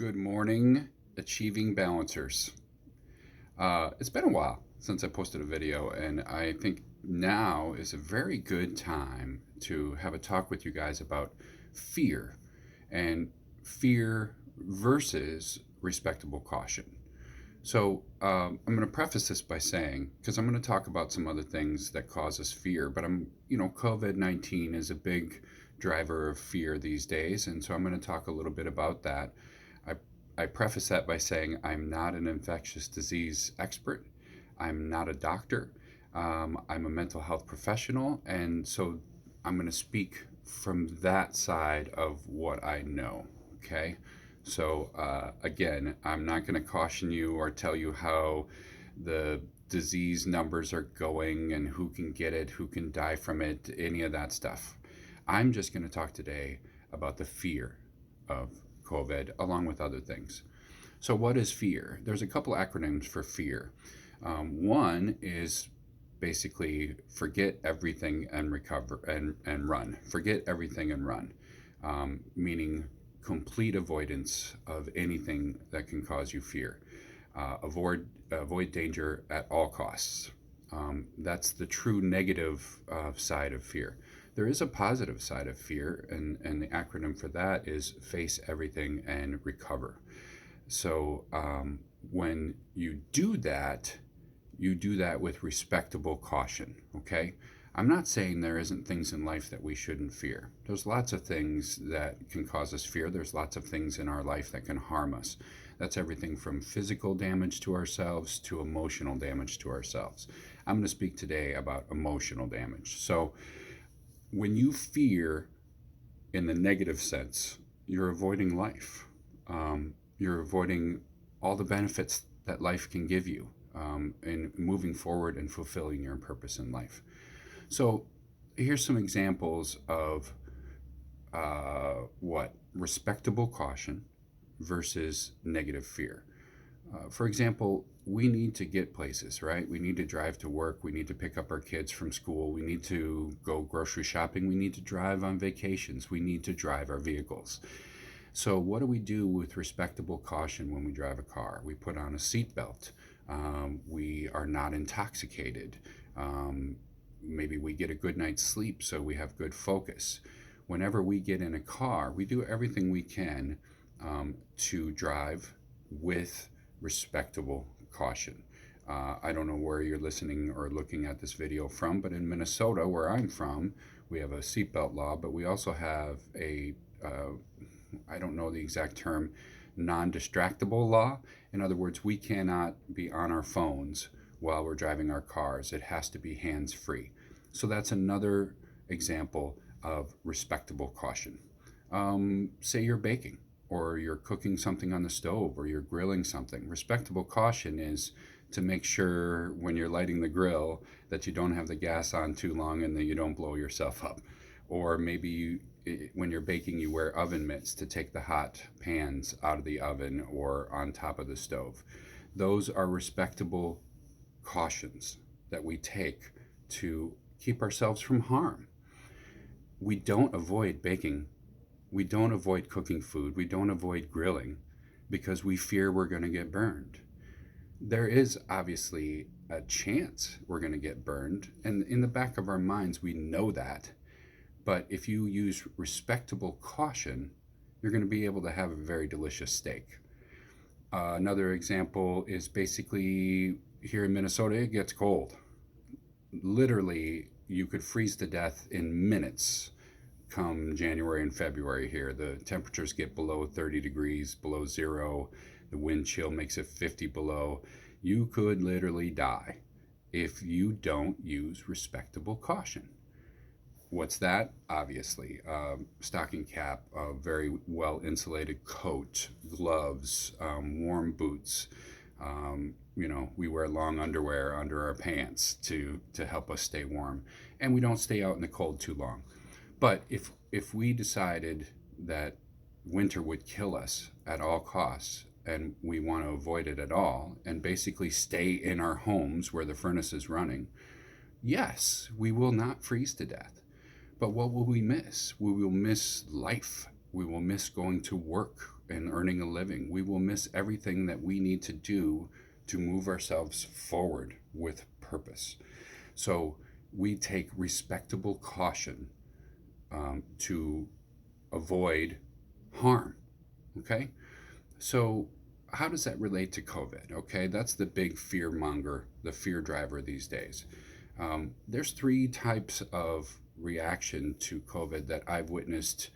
Good morning, Achieving Balancers. It's been a while since I posted a video, and I think now is a very good time to have a talk with you guys about fear and fear versus respectable caution. I'm going to preface this by saying, because I'm going to talk about some other things that cause us fear, but COVID-19 is a big driver of fear these days, and so I'm going to talk a little bit about that. I, I preface that by saying I'm not an infectious disease expert. I'm not a doctor. I'm a mental health professional, and so I'm going to speak from that side of what I know. Okay. Again, I'm not going to caution you or tell you how the disease numbers are going and who can get it, who can die from it, any of that stuff. I'm just going to talk today about the fear of COVID, along with other things. So, what is fear? There's a couple acronyms for fear. One is basically forget everything and recover and run. Forget everything and run, meaning complete avoidance of anything that can cause you fear. Avoid danger at all costs. That's the true negative side of fear. There is a positive side of fear, and the acronym for that is face everything and recover. When you do that with respectable caution, okay? I'm not saying there isn't things in life that we shouldn't fear. There's lots of things that can cause us fear. There's lots of things in our life that can harm us. That's everything from physical damage to ourselves to emotional damage to ourselves. I'm going to speak today about emotional damage. So, when you fear in the negative sense, you're avoiding life. You're avoiding all the benefits that life can give you in moving forward and fulfilling your purpose in life. So, here's some examples of what respectable caution versus negative fear. For example, we need to get places, right? We need to drive to work. We need to pick up our kids from school. We need to go grocery shopping. We need to drive on vacations. We need to drive our vehicles. So, what do we do with respectable caution when we drive a car? We put on a seatbelt. We are not intoxicated. Maybe we get a good night's sleep so we have good focus. Whenever we get in a car, we do everything we can to drive with respectable caution. I don't know where you're listening or looking at this video from, but in Minnesota, where I'm from, we have a seatbelt law, but we also have I don't know the exact term, non-distractible law. In other words, we cannot be on our phones while we're driving our cars. It has to be hands-free. So that's another example of respectable caution. Say you're baking, or you're cooking something on the stove, or you're grilling something. Respectable caution is to make sure when you're lighting the grill that you don't have the gas on too long and that you don't blow yourself up. Or maybe when you're baking, you wear oven mitts to take the hot pans out of the oven or on top of the stove. Those are respectable cautions that we take to keep ourselves from harm. We don't avoid baking. We don't avoid cooking food. We don't avoid grilling because we fear we're going to get burned. There is obviously a chance we're going to get burned, and in the back of our minds, we know that. But if you use respectable caution, you're going to be able to have a very delicious steak. Another example is basically here in Minnesota, it gets cold. Literally, you could freeze to death in minutes come January and February here. The temperatures get below 30 degrees, below zero. The wind chill makes it 50 below. You could literally die if you don't use respectable caution. What's that? Obviously, stocking cap, a very well insulated coat, gloves, warm boots. We wear long underwear under our pants to help us stay warm, and we don't stay out in the cold too long. But if we decided that winter would kill us at all costs and we want to avoid it at all and basically stay in our homes where the furnace is running, yes, we will not freeze to death. But what will we miss? We will miss life. We will miss going to work and earning a living. We will miss everything that we need to do to move ourselves forward with purpose. So we take respectable caution to avoid harm. Okay? So, how does that relate to COVID? Okay, that's the big fear monger, the fear driver these days. There's three types of reaction to COVID that I've witnessed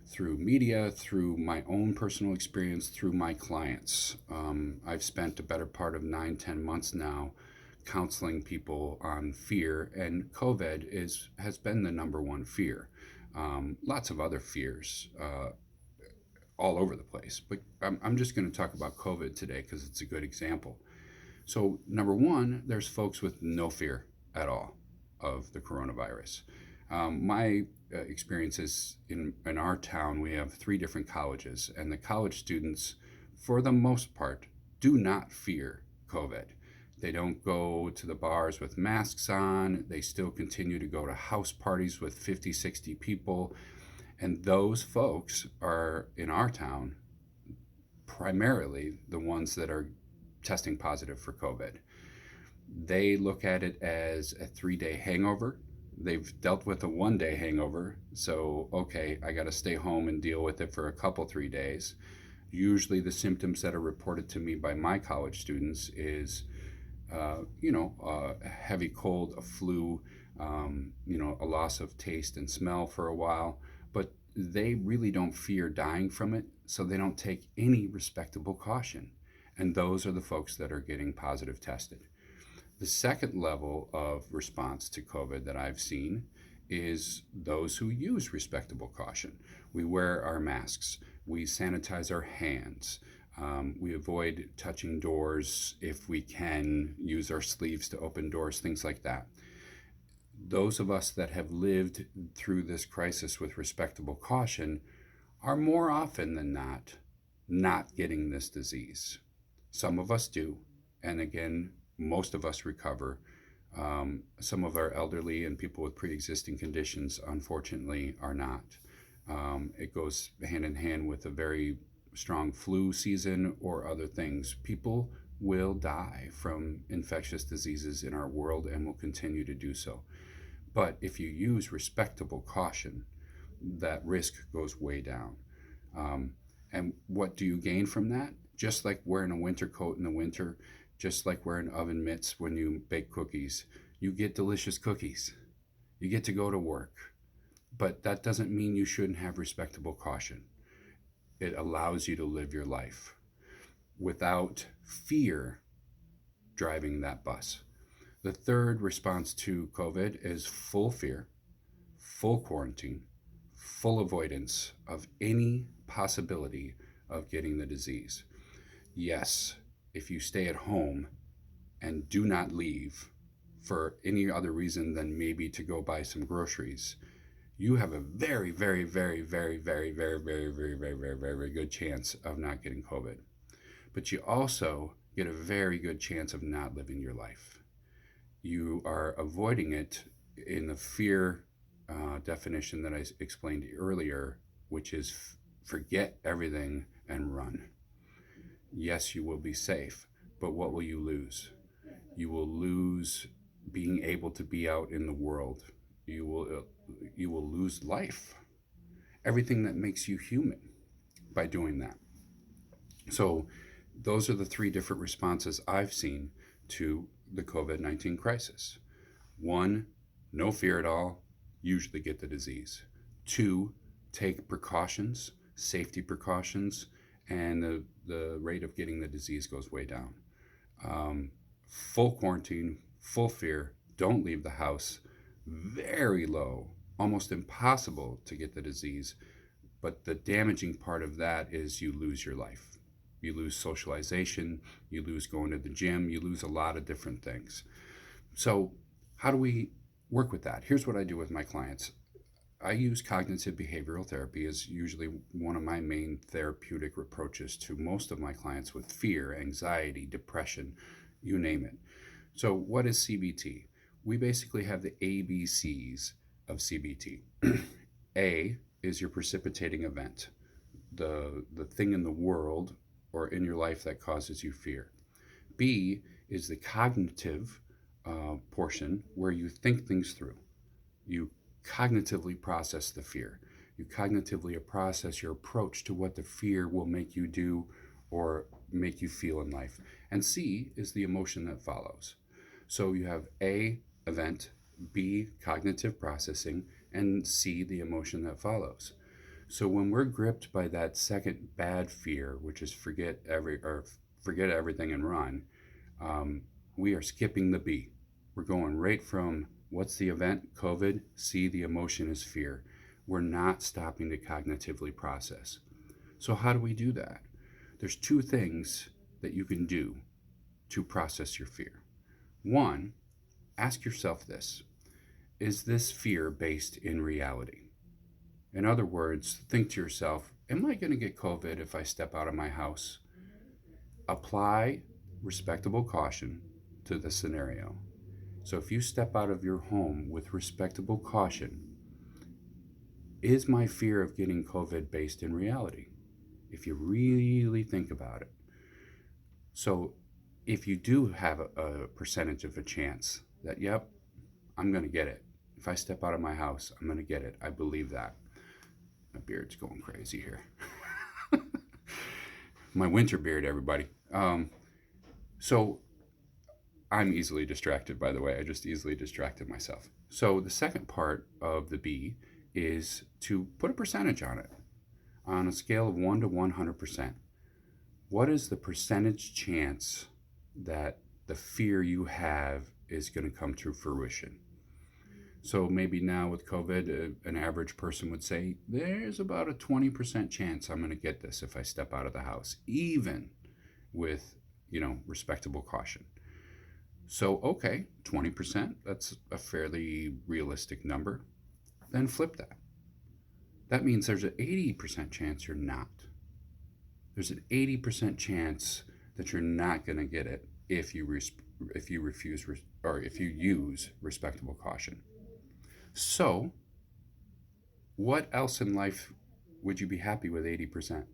through media, through my own personal experience, through my clients. I've spent a better part of 9, 10 months now counseling people on fear, and COVID has been the number one fear. Lots of other fears all over the place, but I'm just going to talk about COVID today because it's a good example. So, number one, there's folks with no fear at all of the coronavirus. My experiences in our town, we have 3 different colleges, and the college students, for the most part, do not fear COVID. They don't go to the bars with masks on. They still continue to go to house parties with 50, 60 people. And those folks are in our town primarily the ones that are testing positive for COVID. They look at it as a 3-day hangover. They've dealt with a 1-day hangover. So, okay, I got to stay home and deal with it for a couple, 3 days. Usually the symptoms that are reported to me by my college students is, a heavy cold, a flu, a loss of taste and smell for a while. But they really don't fear dying from it, so they don't take any respectable caution. And those are the folks that are getting positive tested. The second level of response to COVID that I've seen is those who use respectable caution. We wear our masks, we sanitize our hands, we avoid touching doors if we can, use our sleeves to open doors, things like that. Those of us that have lived through this crisis with respectable caution are more often than not getting this disease. Some of us do, and again, most of us recover. Some of our elderly and people with pre-existing conditions, unfortunately, are not. It goes hand in hand with a very strong flu season or other things. People will die from infectious diseases in our world and will continue to do so. But if you use respectable caution, that risk goes way down. And what do you gain from that? Just like wearing a winter coat in the winter, just like wearing oven mitts when you bake cookies, you get delicious cookies. You get to go to work. But that doesn't mean you shouldn't have respectable caution. It allows you to live your life without fear driving that bus. The third response to COVID is full fear, full quarantine, full avoidance of any possibility of getting the disease. Yes, if you stay at home and do not leave for any other reason than maybe to go buy some groceries, you have a very, very, very, very, very, very, very, very, very, very, very, very good chance of not getting COVID. But you also get a very good chance of not living your life. You are avoiding it in the fear definition that I explained earlier, which is forget everything and run. Yes, you will be safe, but what will you lose? You will lose being able to be out in the world. You will lose life, everything that makes you human by doing that. So those are the 3 different responses I've seen to the COVID-19 crisis. 1, no fear at all, usually get the disease. 2, take precautions, safety precautions, and the rate of getting the disease goes way down. Full quarantine, full fear, don't leave the house, very low, almost impossible to get the disease. But the damaging part of that is you lose your life. You lose socialization, you lose going to the gym, you lose a lot of different things. So how do we work with that? Here's what I do with my clients. I use cognitive behavioral therapy as usually one of my main therapeutic approaches to most of my clients with fear, anxiety, depression, you name it. So what is CBT? We basically have the ABCs of CBT. A is your precipitating event. the thing in the world or in your life that causes you fear. B is the cognitive portion where you think things through. You cognitively process the fear. You cognitively process your approach to what the fear will make you do or make you feel in life. And C is the emotion that follows. So you have A, event, B, cognitive processing, and C, the emotion that follows. So when we're gripped by that second bad fear, which is forget everything and run, we are skipping the B. We're going right from what's the event, COVID, C, the emotion is fear. We're not stopping to cognitively process. So how do we do that? There's two things that you can do to process your fear. One, ask yourself this: is this fear based in reality? In other words, think to yourself, am I going to get COVID if I step out of my house? Apply respectable caution to the scenario. So if you step out of your home with respectable caution, is my fear of getting COVID based in reality? If you really think about it. So if you do have a percentage of a chance that, yep, I'm going to get it. If I step out of my house, I'm going to get it. I believe that. My beard's going crazy here. My winter beard, everybody. So I'm easily distracted, by the way. I just easily distracted myself. So the second part of the B is to put a percentage on it on a scale of 1 to 100%. What is the percentage chance that the fear you have is going to come to fruition? So maybe now with COVID, an average person would say, there's about a 20% chance I'm going to get this if I step out of the house, even with, respectable caution. So, okay, 20%, that's a fairly realistic number. Then flip that. That means there's an 80% chance you're not. There's an 80% chance that you're not going to get it if you use respectable caution. So, what else in life would you be happy with 80%?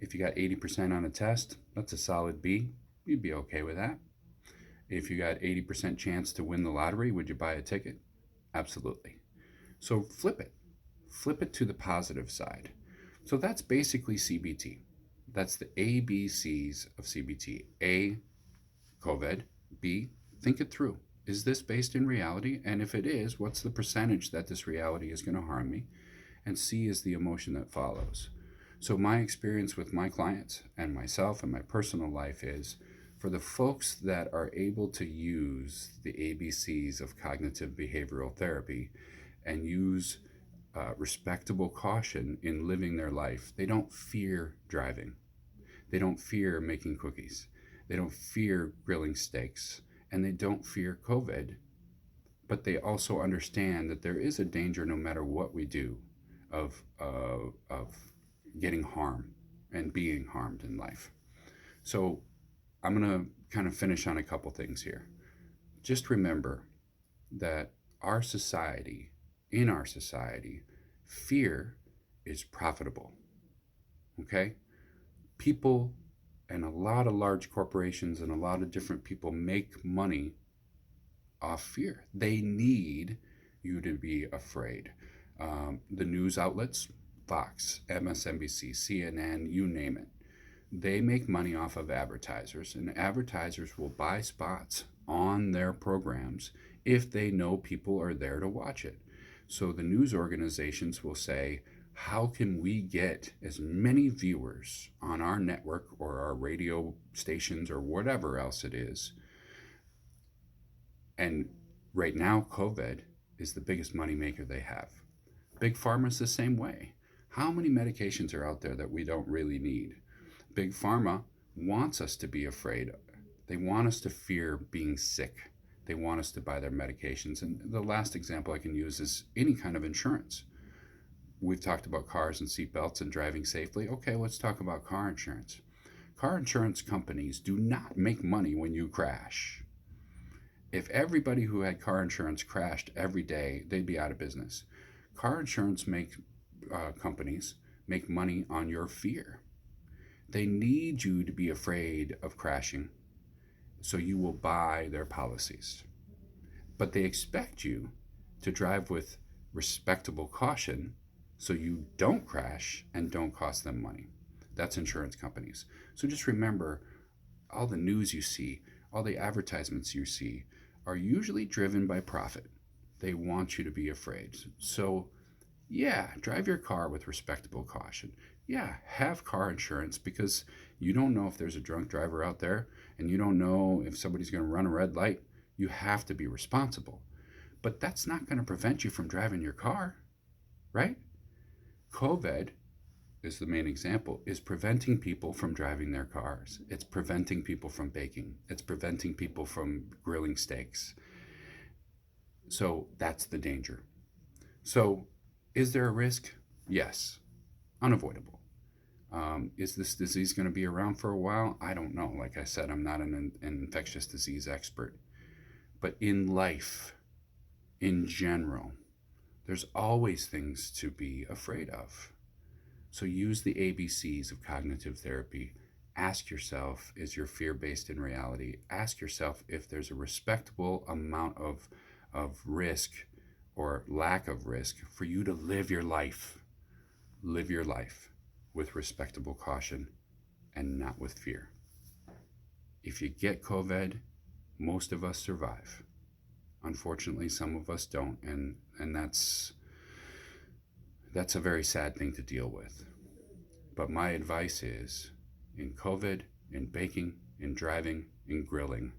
If you got 80% on a test, that's a solid B. You'd be okay with that. If you got 80% chance to win the lottery, would you buy a ticket? Absolutely. So flip it. Flip it to the positive side. So that's basically CBT. That's the ABCs of CBT. A, COVID. B, think it through. Is this based in reality? And if it is, what's the percentage that this reality is going to harm me? And C is the emotion that follows. So my experience with my clients and myself and my personal life is, for the folks that are able to use the ABCs of cognitive behavioral therapy and use respectable caution in living their life, they don't fear driving. They don't fear making cookies. They don't fear grilling steaks. And they don't fear COVID. But they also understand that there is a danger, no matter what we do, of getting harm and being harmed in life. So I'm going to kind of finish on a couple things here. Just remember that in our society, fear is profitable. Okay? People and a lot of large corporations and a lot of different people make money off fear. They need you to be afraid. The news outlets, Fox, MSNBC, CNN, you name it, they make money off of advertisers, and advertisers will buy spots on their programs if they know people are there to watch it. So the news organizations will say, how can we get as many viewers on our network or our radio stations or whatever else it is? And right now, COVID is the biggest moneymaker they have. Big Pharma's the same way. How many medications are out there that we don't really need? Big Pharma wants us to be afraid. They want us to fear being sick. They want us to buy their medications. And the last example I can use is any kind of insurance. We've talked about cars and seatbelts and driving safely. Okay, let's talk about car insurance. Car insurance companies do not make money when you crash. If everybody who had car insurance crashed every day, they'd be out of business. Car insurance companies make money on your fear. They need you to be afraid of crashing, so you will buy their policies. But they expect you to drive with respectable caution so you don't crash and don't cost them money. That's insurance companies. So just remember, all the news you see, all the advertisements you see are usually driven by profit. They want you to be afraid. So, yeah, drive your car with respectable caution. Yeah, have car insurance because you don't know if there's a drunk driver out there and you don't know if somebody's going to run a red light. You have to be responsible. But that's not going to prevent you from driving your car, right? COVID is the main example, is preventing people from driving their cars. It's preventing people from baking. It's preventing people from grilling steaks. So that's the danger. So is there a risk? Yes, unavoidable. Is this disease going to be around for a while? I don't know. Like I said, I'm not an infectious disease expert. But in life, in general, there's always things to be afraid of. So use the ABCs of cognitive therapy. Ask yourself, is your fear based in reality? Ask yourself if there's a respectable amount of risk or lack of risk for you to live your life. Live your life with respectable caution and not with fear. If you get COVID, most of us survive. Unfortunately, some of us don't, and that's a very sad thing to deal with. But my advice is, in COVID, in baking, in driving, in grilling,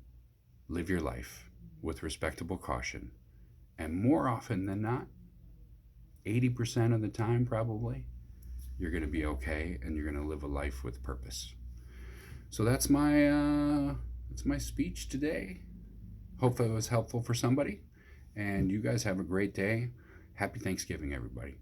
live your life with respectable caution. And more often than not, 80% of the time probably, you're going to be okay and you're going to live a life with purpose. So that's my speech today. Hopefully it was helpful for somebody. And you guys have a great day. Happy Thanksgiving, everybody.